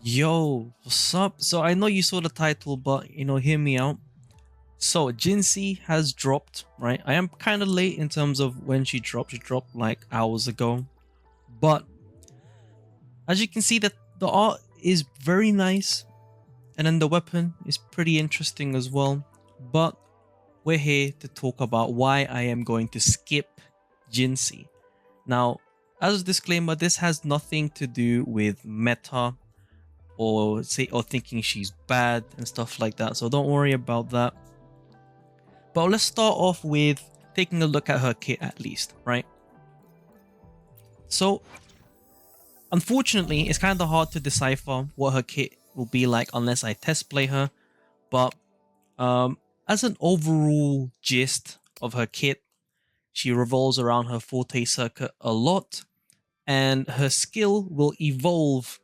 Yo, what's up? So I know you saw the title, but hear me out. So Jinhsi has dropped, right? I am kind of late in terms of when she dropped. She dropped like hours ago. But as you can see that the art is very nice and then the weapon is pretty interesting as well. But we're here to talk about why I am going to skip Jinhsi. Now, as a disclaimer, this has nothing to do with meta or thinking she's bad and stuff like that, so don't worry about that. But let's start off with taking a look at her kit at least, right? So unfortunately it's kind of hard to decipher what her kit will be like unless I test play her, but as an overall gist of her kit, she revolves around her forte circuit a lot, and her skill will evolve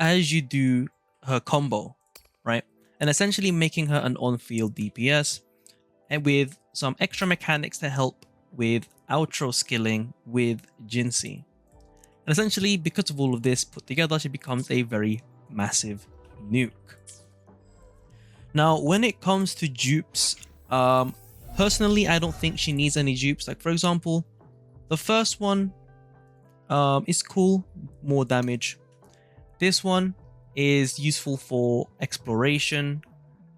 as you do her combo, right? And essentially making her an on-field DPS, and with some extra mechanics to help with outro skilling with Jinhsi. And essentially, because of all of this put together, she becomes a very massive nuke. Now, when it comes to dupes, personally, I don't think she needs any dupes. Like, for example, the first one is cool, more damage. This one is useful for exploration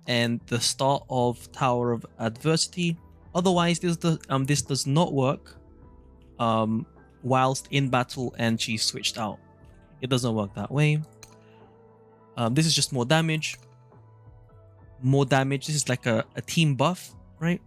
and the start of Tower of Adversity. Otherwise, this does not work whilst in battle and she's switched out. It doesn't work that way. This is just more damage. More damage. This is like a team buff, right?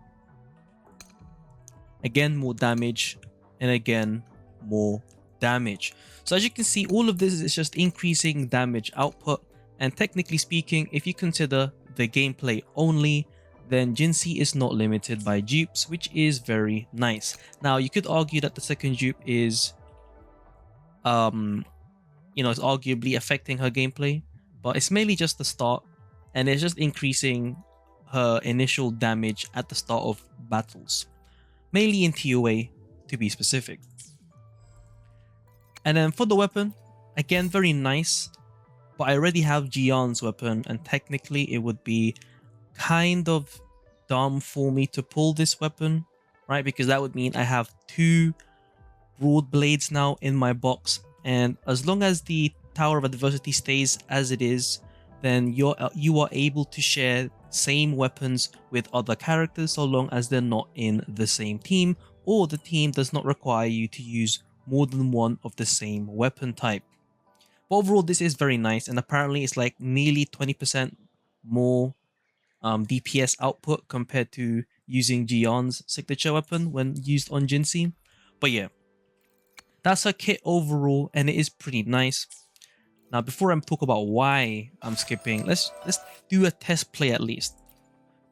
Again, more damage, and again, more damage. So as you can see, all of this is just increasing damage output, and technically speaking, if you consider the gameplay only, then Jinhsi is not limited by dupes, which is very nice. Now you could argue that the second dupe is it's arguably affecting her gameplay, but it's mainly just the start, and it's just increasing her initial damage at the start of battles, mainly in TOA to be specific. And then for the weapon, again, very nice, but I already have Jian's weapon, and technically it would be kind of dumb for me to pull this weapon, right? Because that would mean I have two broad blades now in my box, and as long as the Tower of Adversity stays as it is, then you are able to share same weapons with other characters so long as they're not in the same team, or the team does not require you to use more than one of the same weapon type. But overall, this is very nice, and apparently it's like nearly 20% more DPS output compared to using Jian's signature weapon when used on Jinhsi. But yeah, that's her kit overall, and it is pretty nice. Now, before I talk about why I'm skipping, let's do a test play at least.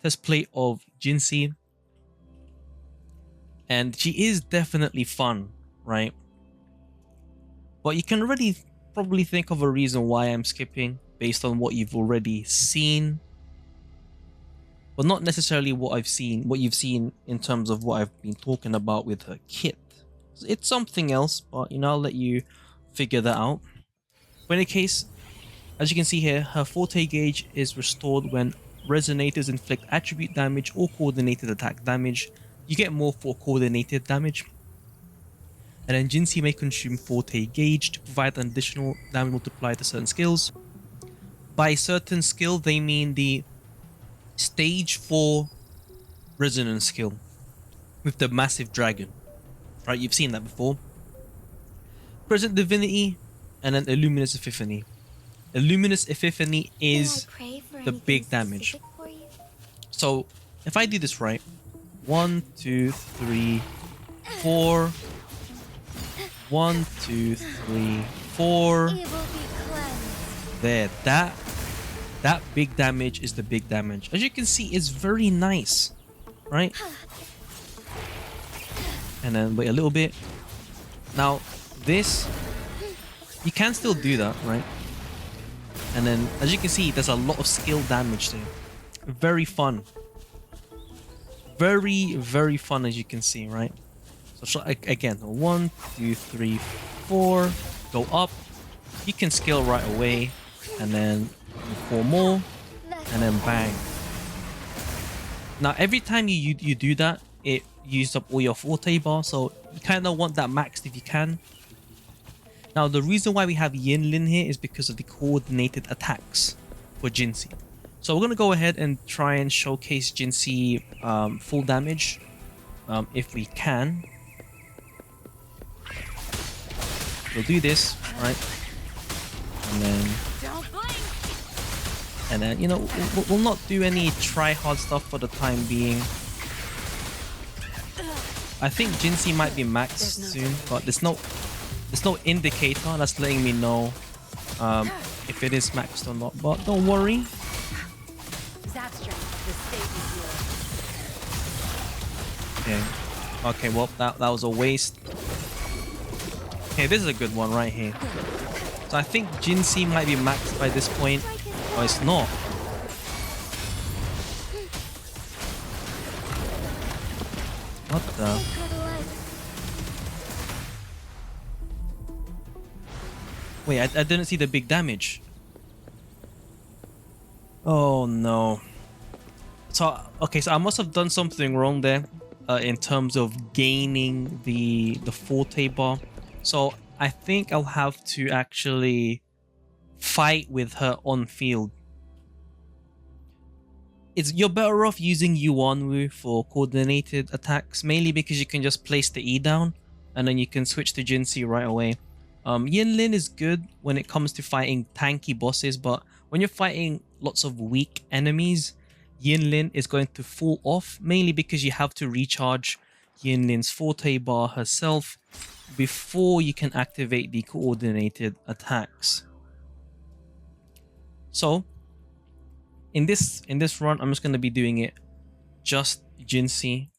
Test play of Jinhsi. And she is definitely fun, right? But you can already probably think of a reason why I'm skipping based on what you've already seen. But not necessarily what you've seen in terms of what I've been talking about with her kit. It's something else, but I'll let you figure that out. But in any case, as you can see here, her forte gauge is restored when resonators inflict attribute damage or coordinated attack damage. You get more for coordinated damage. And then Jinhsi may consume forte gauge to provide an additional damage multiplier to certain skills. By certain skill, they mean the stage 4 resonance skill with the massive dragon. Right, you've seen that before. Present Divinity, and then Illuminous Epiphany. Illuminous Epiphany is the big damage. So if I do this right, 1, 2, 3, 4. 1, 2, 3, 4. There, that big damage is the big damage. As you can see, it's very nice, right? And then wait a little bit. Now this, you can still do that, right? And then as you can see, there's a lot of skill damage there. Very fun. Very, very fun, as you can see, right? So again, 1, 2, 3, 4. Go up. You can skill right away. and then 4 more, and then bang. Now every time you do that, it uses up all your forte bar, so you kind of want that maxed if you can. Now the reason why we have Yinlin here is because of the coordinated attacks for Jinhsi. So we're gonna go ahead and try and showcase Jinhsi full damage if we can. We'll do this, right? And then you know, we'll not do any try hard stuff for the time being. I think Jinhsi might be maxed soon, but there's no indicator that's letting me know if it is maxed or not. But don't worry. Okay, well that was a waste. Okay, this is a good one right here. So I think Jinhsi might be maxed by this point. Oh, it's not. What the? Wait, I didn't see the big damage. Oh no. So, okay, so I must have done something wrong there in terms of gaining the forte bar. So I think I'll have to actually fight with her on field. You're better off using Yuanwu for coordinated attacks, mainly because you can just place the E down and then you can switch to Jinhsi right away. Yinlin is good when it comes to fighting tanky bosses, but when you're fighting lots of weak enemies, Yinlin is going to fall off, mainly because you have to recharge Yinlin's forte bar herself before you can activate the coordinated attacks. So in this run, I'm just going to be doing it just Jinhsi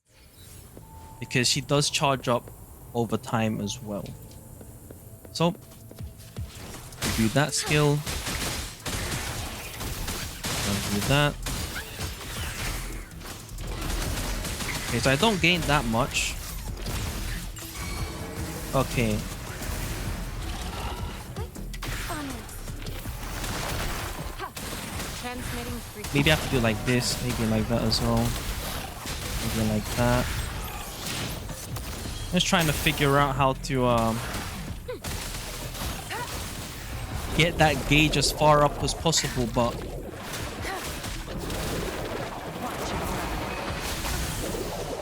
because she does charge up over time as well. So we do that skill, and do that. Okay, so I don't gain that much. Okay. Maybe I have to do like this, maybe like that as well. Maybe like that. Just trying to figure out how to get that gauge as far up as possible, but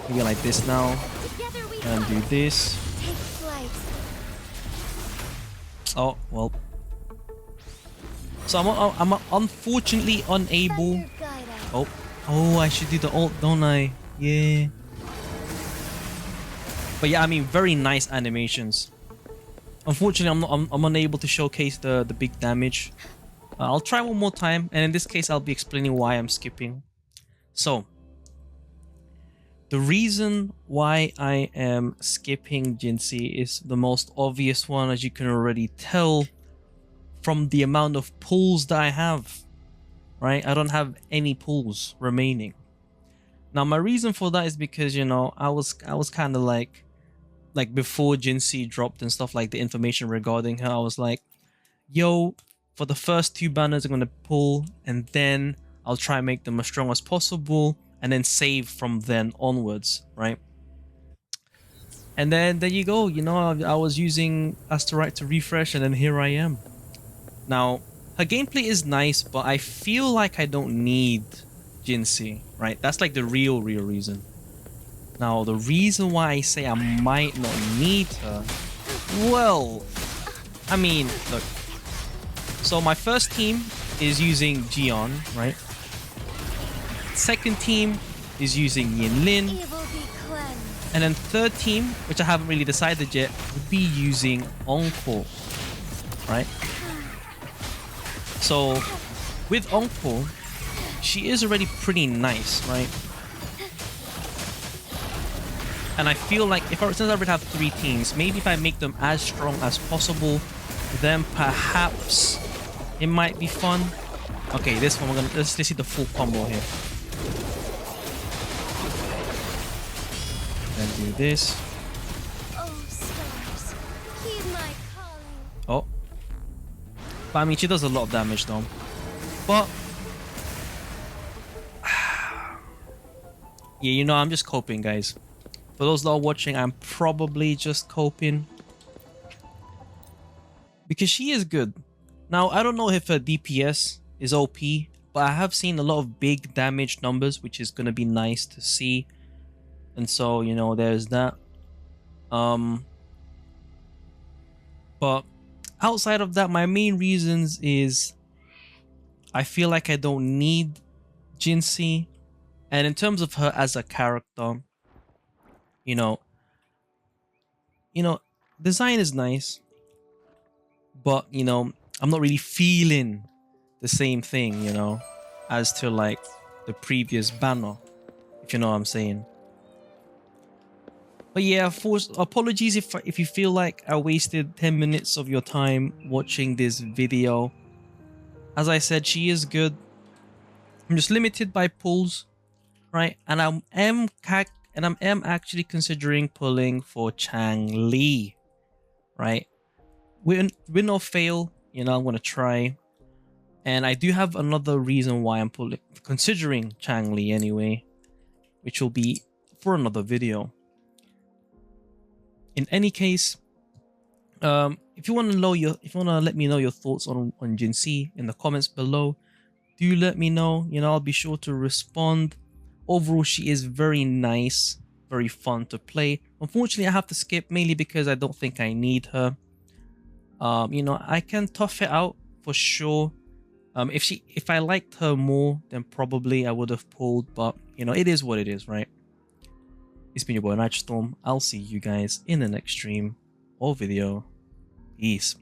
maybe like this now. And do this. Oh, well. So I'm unfortunately unable. Oh, I should do the ult, don't I? Yeah. But yeah, I mean, very nice animations. Unfortunately, I'm unable to showcase the big damage. I'll try one more time, and in this case, I'll be explaining why I'm skipping. So, the reason why I am skipping Jinhsi is the most obvious one, as you can already tell from the amount of pulls that I have. Right? I don't have any pulls remaining. Now, my reason for that is because, you know, I was kind of like before Jinhsi dropped and stuff, like the information regarding her, I was like, yo, for the first 2 banners I'm going to pull, and then I'll try and make them as strong as possible, and then save from then onwards, right? And then there you go, you know, I was using Asterite to refresh, and then here I am. Now, her gameplay is nice, but I feel like I don't need Jinhsi, right? That's like the real reason. Now, the reason why I say I might not need her, well, I mean, look. So my first team is using Jian, right? Second team is using Yinlin. And then third team, which I haven't really decided yet, would be using Encore, right? So with Encore, she is already pretty nice, right? And I feel like since I already have 3 teams, maybe if I make them as strong as possible, then perhaps it might be fun. Okay, this one let's see the full combo here. Then do this. Oh, stars, heed my calling. Oh. But I mean, she does a lot of damage though. But yeah, you know, I'm just coping, guys. For those that are watching, I'm probably just coping. Because she is good. Now, I don't know if her DPS is OP, but I have seen a lot of big damage numbers, which is going to be nice to see. And so, you know, there's that. But outside of that, my main reasons is I feel like I don't need Jinhsi. And in terms of her as a character, you know, design is nice, but you know, I'm not really feeling the same thing, you know, as to like the previous banner, if you know what I'm saying. But yeah, apologies if you feel like I wasted 10 minutes of your time watching this video. As I said, she is good. I'm just limited by pulls, right? And I am actually considering pulling for Changli, right? Win or fail, you know, I'm gonna try. And I do have another reason why I'm considering Changli anyway, which will be for another video. In any case, if you want to let me know your thoughts on Jinhsi in the comments below, do let me know. You know, I'll be sure to respond. Overall, she is very nice, very fun to play. Unfortunately, I have to skip mainly because I don't think I need her. You know, I can tough it out for sure. If I liked her more, then probably I would have pulled. But you know, it is what it is, right? It's been your boy Nitrostorm. I'll see you guys in the next stream or video. Peace.